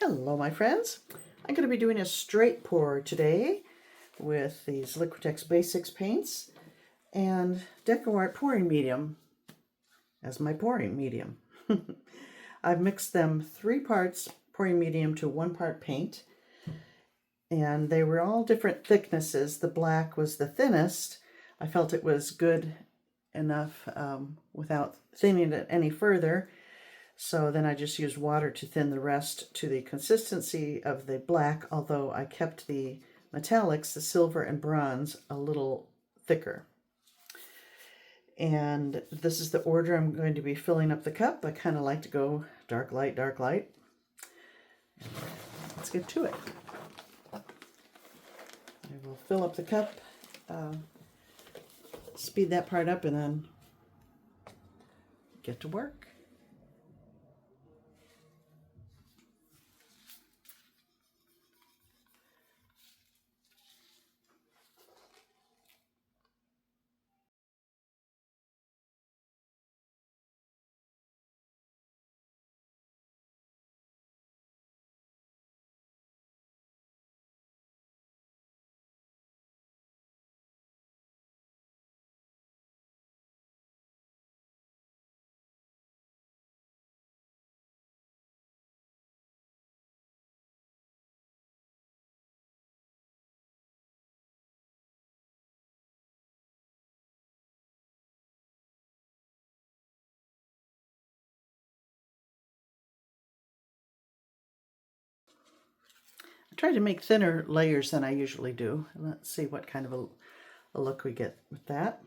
Hello my friends, I'm going to be doing a straight pour today with these Liquitex Basics paints and DecoArt Pouring Medium as my pouring medium. I've mixed them 3 parts pouring medium to 1 part paint, and they were all different thicknesses. The black was the thinnest. I felt it was good enough without thinning it any further. So then I just used water to thin the rest to the consistency of the black, although I kept the metallics, the silver and bronze, a little thicker. And this is the order I'm going to be filling up the cup. I kind of like to go dark light, dark light. Let's get to it. I will fill up the cup, speed that part up, and then get to work. I tried to make thinner layers than I usually do. Let's see what kind of a look we get with that.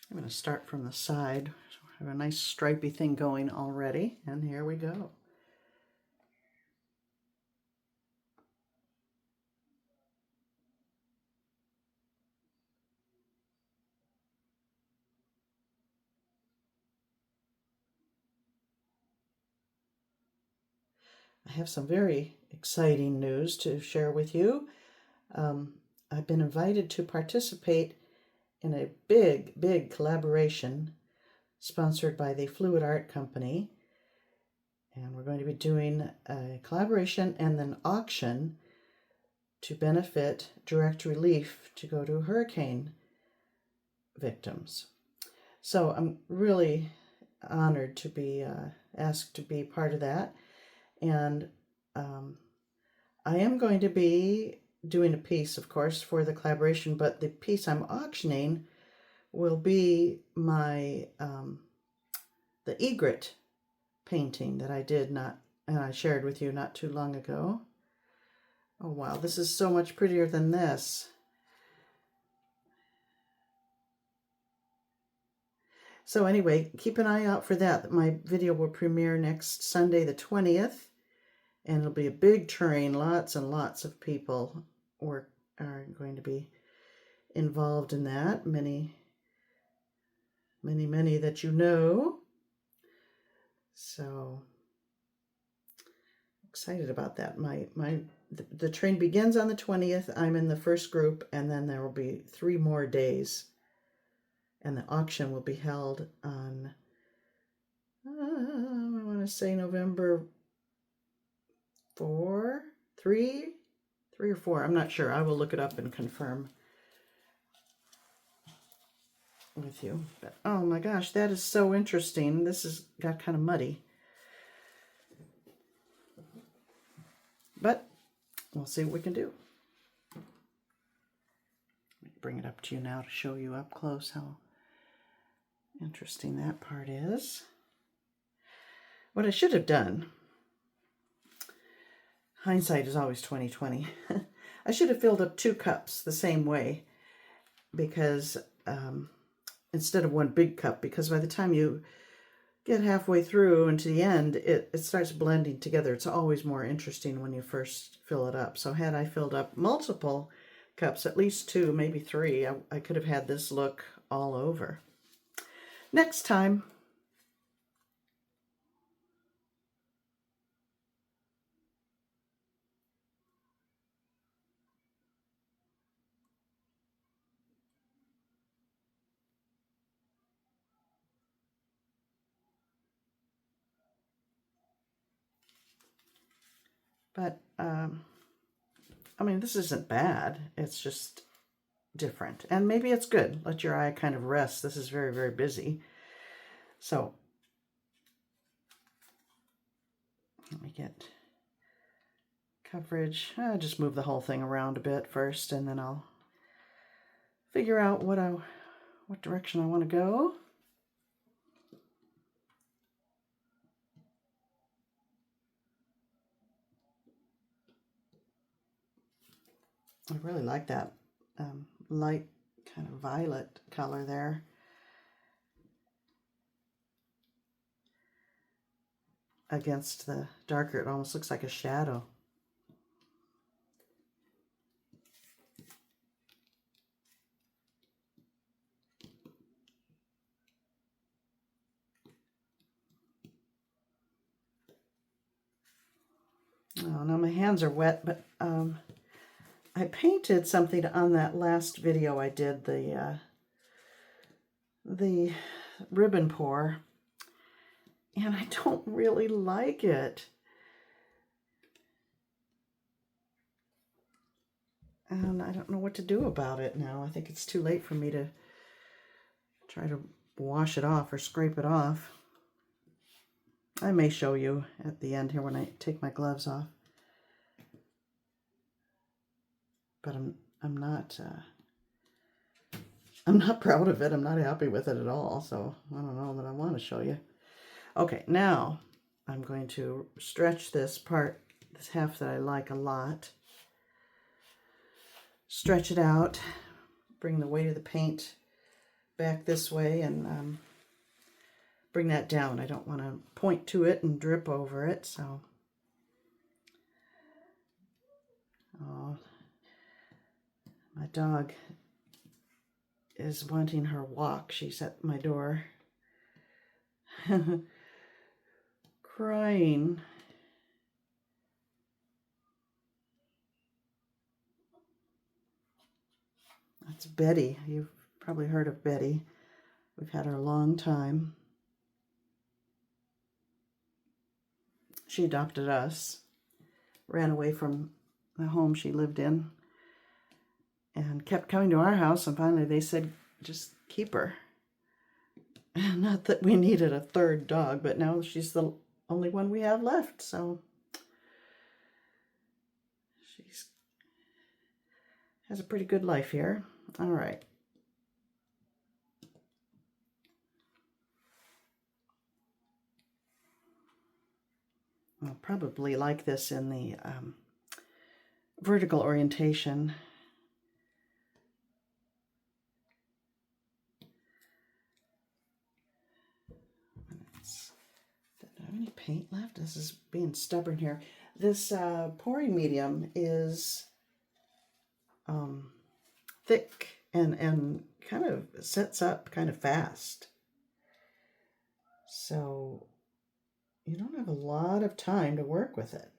I'm going to start from the side. So I have a nice stripy thing going already, and here we go. I have some very exciting news to share with you. I've been invited to participate in a big collaboration sponsored by the Fluid Art Company. And we're going to be doing a collaboration and an auction to benefit direct relief to go to hurricane victims. So I'm really honored to be asked to be part of that. And I am going to be doing a piece, of course, for the collaboration, but the piece I'm auctioning will be my the egret painting that I did and I shared with you not too long ago. Oh wow, this is so much prettier than this. So anyway, keep an eye out for that. My video will premiere next Sunday the 20th, and it'll be a big train. Lots and lots of people are going to be involved in that. Many that you know. So excited about that. The train begins on the 20th. I'm in the first group, and then there will be 3 more days. And the auction will be held on, I want to say November 3 or 4. I'm not sure. I will look it up and confirm with you. But oh my gosh, that is so interesting. This has got kind of muddy. But we'll see what we can do. Let me bring it up to you now to show you up close how interesting that part is. What I should have done, hindsight is always 20/20. I should have filled up 2 cups the same way, because instead of 1 big cup, because by the time you get halfway through and to the end, it starts blending together. It's always more interesting when you first fill it up. So had I filled up multiple cups, at least 2, maybe 3, I could have had this look all over. Next time. But, I mean, this isn't bad. It's just different. And maybe it's good. Let your eye kind of rest. This is very, very busy. So, let me get coverage. I'll just move the whole thing around a bit first, and then I'll figure out what direction I want to go. I really like that light kind of violet color there. Against the darker, it almost looks like a shadow. Oh, now my hands are wet, but I painted something on that last video I did, the ribbon pour, and I don't really like it. And I don't know what to do about it now. I think it's too late for me to try to wash it off or scrape it off. I may show you at the end here when I take my gloves off. But I'm not proud of it. I'm not happy with it at all. So I don't know that I want to show you. Okay, now I'm going to stretch this part, this half that I like a lot. Stretch it out, bring the weight of the paint back this way, and bring that down. I don't want to point to it and drip over it, so. Oh, my dog is wanting her walk. She's at my door. Crying. That's Betty. You've probably heard of Betty. We've had her a long time. She adopted us, ran away from the home she lived in, and kept coming to our house, and finally they said, just keep her. Not that we needed a third dog, but now she's the only one we have left, so she's has a pretty good life here. All right. I'll probably like this in the vertical orientation. Do I have any paint left? This is being stubborn here. This pouring medium is thick and kind of sets up kind of fast. So you don't have a lot of time to work with it.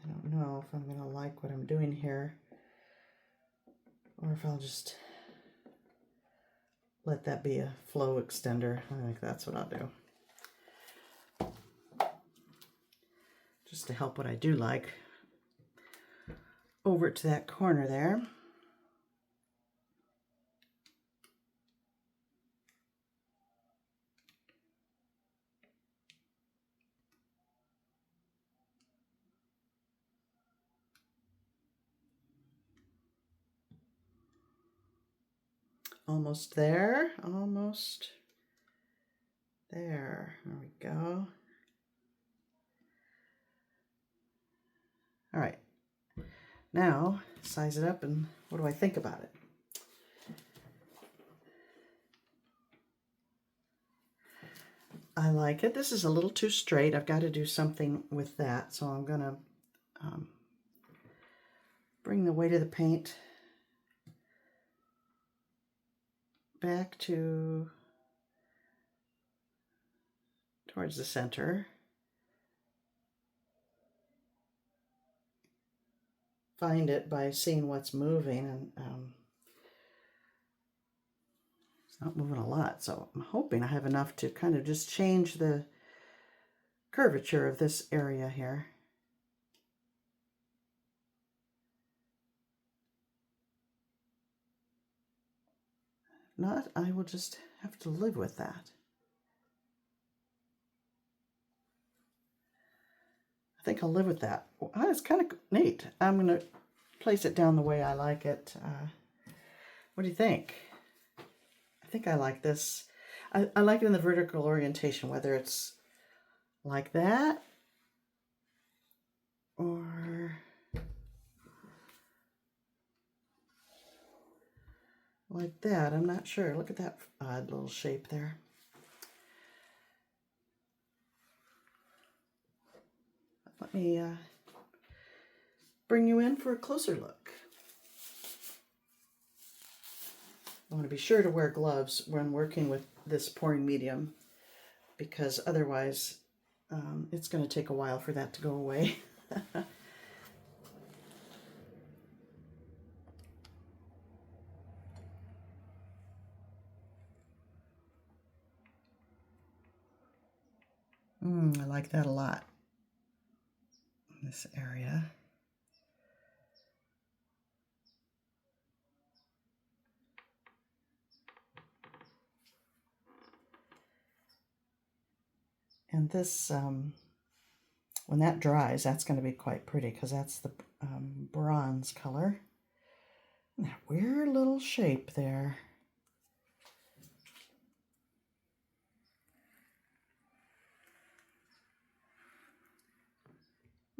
I don't know if I'm going to like what I'm doing here, or if I'll just let that be a flow extender. I think that's what I'll do. Just to help what I do like. Over to that corner there. Almost there, almost there. There we go. All right, now size it up, and what do I think about it? I like it. This is a little too straight. I've got to do something with that, so I'm gonna bring the weight of the paint back towards the center. find it by seeing what's moving, and it's not moving a lot, so I'm hoping I have enough to kind of just change the curvature of this area here. If not, I will just have to live with that. I think I'll live with that. Well, it's kind of neat. I'm going to place it down the way I like it. What do you think? I think I like this. I like it in the vertical orientation, whether it's like that or like that. I'm not sure. Look at that odd little shape there. Let me bring you in for a closer look. I want to be sure to wear gloves when working with this pouring medium, because otherwise it's going to take a while for that to go away. I like that a lot. This area. And this, when that dries, that's going to be quite pretty, because that's the bronze color. And that weird little shape there.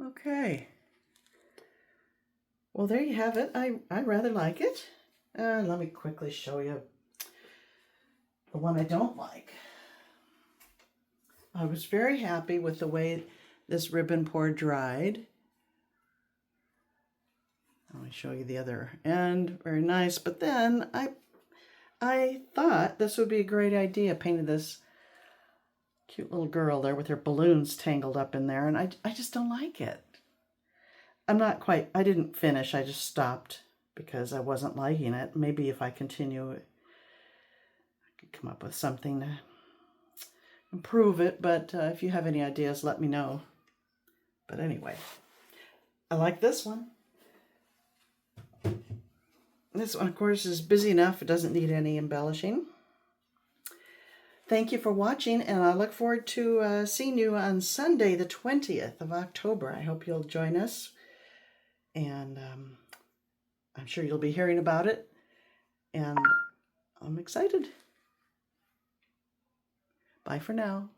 Okay. Well, there you have it. I rather like it. Let me quickly show you the one I don't like. I was very happy with the way this ribbon pour dried. Let me show you the other end. Very nice. But then I thought this would be a great idea. Painted this cute little girl there with her balloons tangled up in there, and I just don't like it. I didn't finish. I just stopped because I wasn't liking it. Maybe if I continue, I could come up with something to improve it, but if you have any ideas, let me know. But anyway, I like this one. This one, of course, is busy enough. It doesn't need any embellishing. Thank you for watching, and I look forward to seeing you on Sunday, the 20th of October. I hope you'll join us, and I'm sure you'll be hearing about it, and I'm excited. Bye for now.